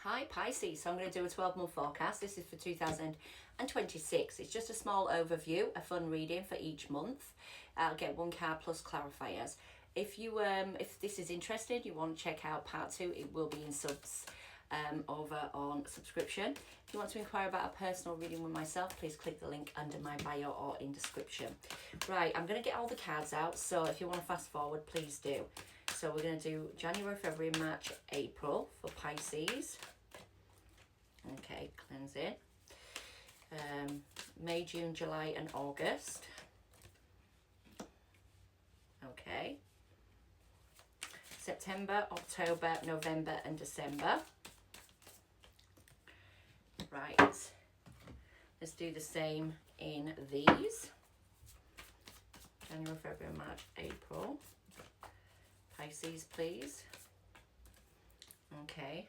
Hi Pisces, so I'm going to do a 12-month forecast. This is for 2026. It's just a small overview, a fun reading for each month. I'll get one card plus clarifiers. If this is interesting, you want to check out part 2, it will be in subs over on subscription. If you want to inquire about a personal reading with myself, please click the link under my bio or in description. Right, I'm going to get all the cards out, so if you want to fast forward, please do. So we're going to do January, February, March, April for Pisces. Okay, cleansing. May, June, July and August. Okay. September, October, November and December. Right. Let's do the same in these. January, February, March, April. Pisces, please. Okay.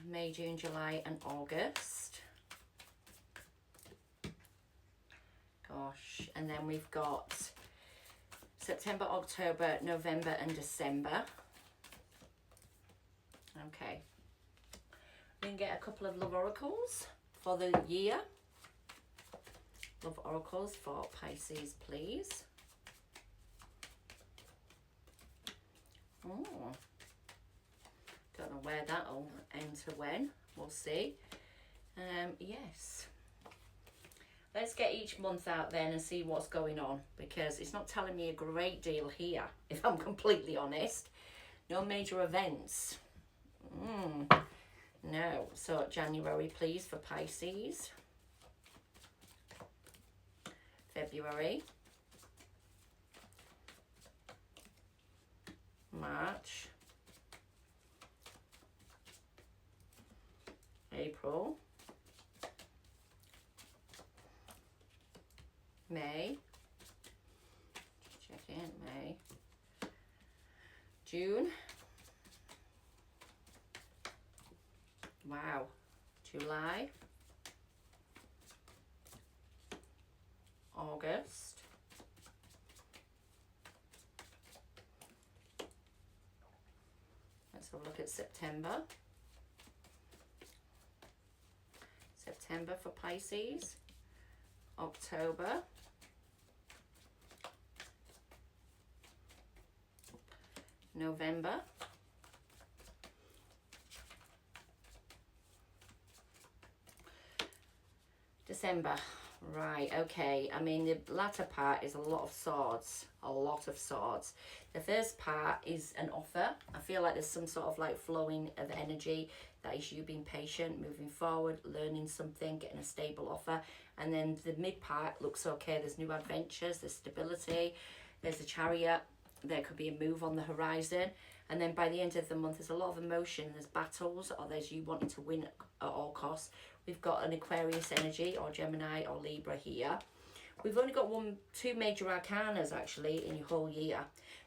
May, June, July and August. Gosh. And then we've got September, October, November and December. Okay. We can get a couple of love oracles for the year. Love oracles for Pisces, please. Oh, don't know where that'll enter when. We'll see. Yes. Let's get each month out then and see what's going on, because it's not telling me a great deal here, if I'm completely honest. No major events. No. So January, please, for Pisces. February. March. April. May. Check in. May. June. Wow. July. August. Let's have a look at September. September for Pisces. October. November. December. Right, okay. I mean, the latter part is a lot of swords. A lot of swords. The first part is an offer. I feel like there's some sort of like flowing of energy. That is you being patient, moving forward, learning something, getting a stable offer. And then the mid part looks okay. There's new adventures, there's stability, there's a Chariot. There could be a move on the horizon. And then by the end of the month, there's a lot of emotion. There's battles, or there's you wanting to win at all costs. We've got an Aquarius energy, or Gemini, or Libra here. We've only got two major arcanas, actually, in your whole year.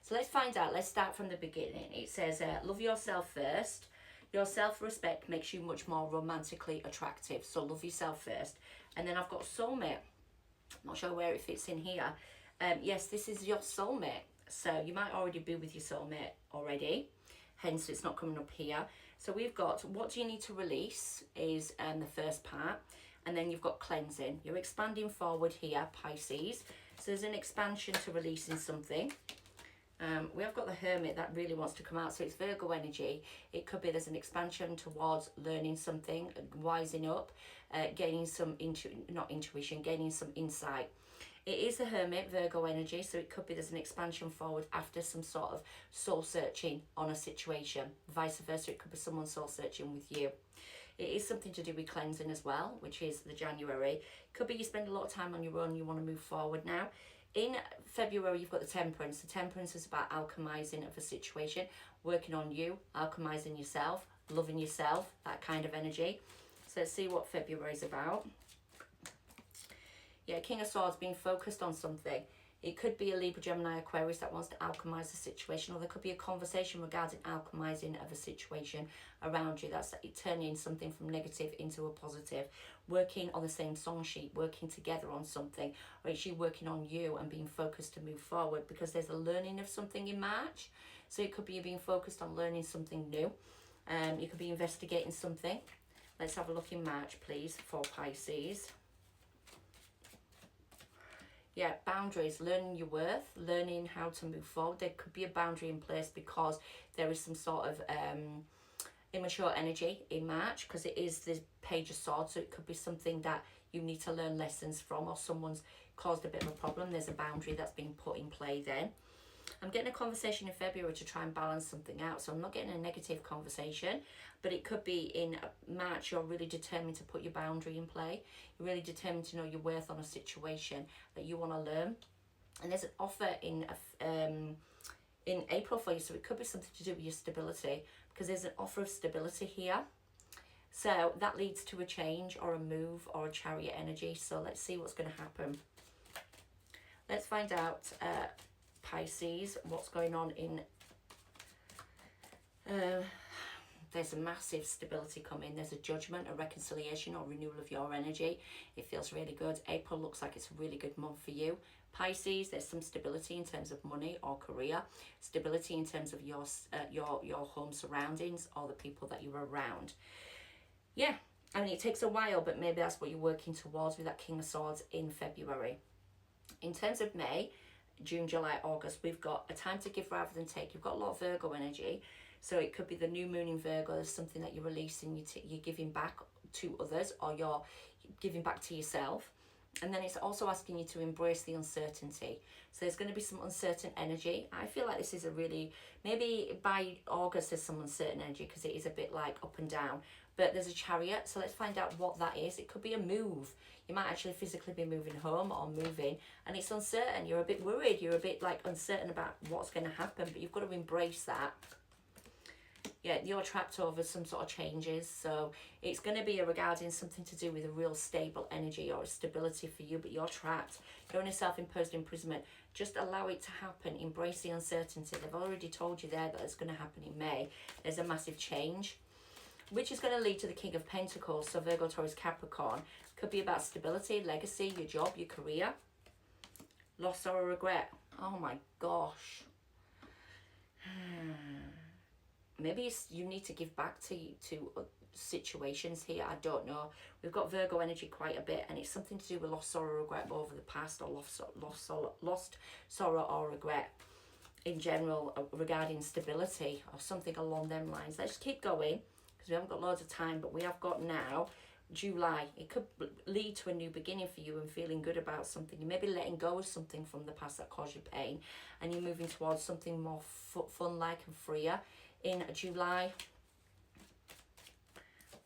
So let's find out. Let's start from the beginning. It says, love yourself first. Your self-respect makes you much more romantically attractive. So love yourself first. And then I've got soulmate. I'm not sure where it fits in here. Yes, this is your soulmate. So you might already be with your soulmate already. Hence, it's not coming up here. So we've got what do you need to release is the first part. And then you've got cleansing. You're expanding forward here, Pisces. So there's an expansion to releasing something. We have got the Hermit that really wants to come out. So it's Virgo energy. It could be there's an expansion towards learning something, wising up, gaining some, gaining some insight. It is the Hermit, Virgo energy, so it could be there's an expansion forward after some sort of soul searching on a situation. Vice versa, it could be someone soul searching with you. It is something to do with cleansing as well, which is the January. Could be you spend a lot of time on your own, you want to move forward now. In February, you've got the Temperance. The Temperance is about alchemizing of a situation, working on you, alchemizing yourself, loving yourself, that kind of energy. So let's see what February is about. Yeah, King of Swords, being focused on something. It could be a Libra, Gemini, Aquarius that wants to alchemize the situation, or there could be a conversation regarding alchemizing of a situation around you. That's turning something from negative into a positive. Working on the same song sheet, working together on something, or it's you working on you and being focused to move forward, because there's a learning of something in March. So it could be you being focused on learning something new. You could be investigating something. Let's have a look in March, please, for Pisces. Yeah, boundaries, learning your worth, learning how to move forward. There could be a boundary in place because there is some sort of immature energy in March, because it is the Page of Swords, so it could be something that you need to learn lessons from, or someone's caused a bit of a problem. There's a boundary that's been put in play then. I'm getting a conversation in February to try and balance something out, so I'm not getting a negative conversation, but it could be in March you're really determined to put your boundary in play. You're really determined to know your worth on a situation that you want to learn. And there's an offer in April for you, so it could be something to do with your stability, because there's an offer of stability here. So that leads to a change or a move or a Chariot energy. So let's see what's going to happen. Let's find out, Pisces, what's going on in... there's a massive stability coming. There's a judgment, a reconciliation or renewal of your energy. It feels really good. April looks like it's a really good month for you. Pisces, there's some stability in terms of money or career, stability in terms of your home surroundings or the people that you're around. Yeah, I mean, it takes a while, but maybe that's what you're working towards with that King of Swords in February. In terms of May, June, July, August, we've got a time to give rather than take. You've got a lot of Virgo energy, so it could be the new moon in Virgo. There's something that you're releasing, you're giving back to others, or you're giving back to yourself. And then it's also asking you to embrace the uncertainty. So there's going to be some uncertain energy. I feel like this is a really, maybe by August there's some uncertain energy, because it is a bit like up and down. But there's a Chariot, so let's find out what that is. It could be a move. You might actually physically be moving home or moving, and it's uncertain. You're a bit worried. You're a bit like uncertain about what's going to happen, but you've got to embrace that. Yeah, you're trapped over some sort of changes, so it's going to be regarding something to do with a real stable energy or a stability for you, but you're trapped. You're in a self-imposed imprisonment. Just allow it to happen. Embrace the uncertainty. They've already told you there that it's going to happen in May. There's a massive change, which is going to lead to the King of Pentacles. So Virgo, Taurus, Capricorn. Could be about stability, legacy, your job, your career. Loss or regret. Oh my gosh. Maybe you need to give back to situations here. I don't know. We've got Virgo energy quite a bit, and it's something to do with loss, sorrow, regret over the past, or lost sorrow or regret in general regarding stability or something along them lines. Let's keep going, because we haven't got loads of time, but we have got now July. It could lead to a new beginning for you and feeling good about something. You may be letting go of something from the past that caused you pain, and you're moving towards something more fun-like and freer in July.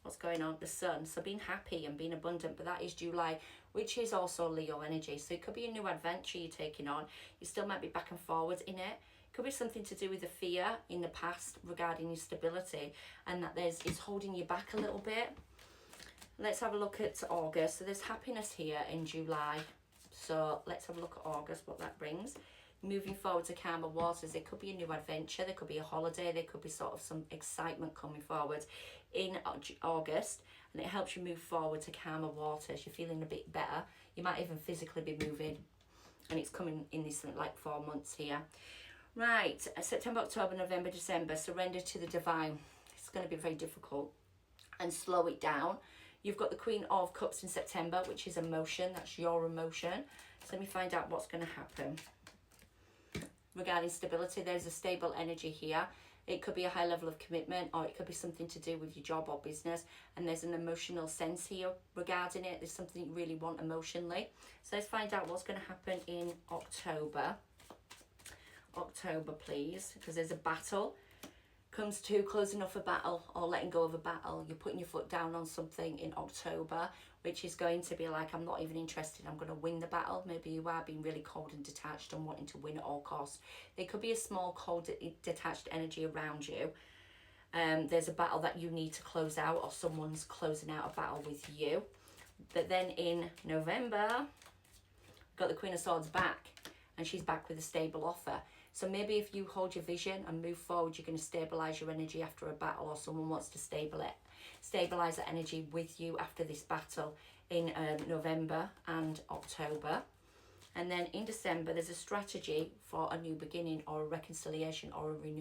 What's going on? The Sun. So being happy and being abundant, but that is July, which is also Leo energy. So it could be a new adventure you're taking on. You still might be back and forwards in it. It could be something to do with the fear in the past regarding your stability, and that it's holding you back a little bit. Let's have a look at August. So there's happiness here in July. So let's have a look at August, what that brings. Moving forward to calmer waters. There could be a new adventure. There could be a holiday. There could be sort of some excitement coming forward in August. And it helps you move forward to calmer waters. You're feeling a bit better. You might even physically be moving. And it's coming in this like 4 months here. Right. September, October, November, December. Surrender to the divine. It's going to be very difficult. And slow it down. You've got the Queen of Cups in September, which is emotion. That's your emotion. So let me find out what's going to happen. Regarding stability, there's a stable energy here. It could be a high level of commitment, or it could be something to do with your job or business. And there's an emotional sense here regarding it. There's something you really want emotionally. So let's find out what's going to happen in October. October, please, because there's a battle. Comes to closing off a battle or letting go of a battle. You're putting your foot down on something in October, which is going to be like, I'm not even interested, I'm going to win the battle. Maybe you are being really cold and detached and wanting to win at all costs. There could be a small cold detached energy around you. There's a battle that you need to close out, or someone's closing out a battle with you. But then in November, we've got the Queen of Swords back, and she's back with a stable offer. So maybe if you hold your vision and move forward, you're going to stabilise your energy after a battle, or someone wants to stabilise that energy with you after this battle in November and October. And then in December, there's a strategy for a new beginning or a reconciliation or a renewal.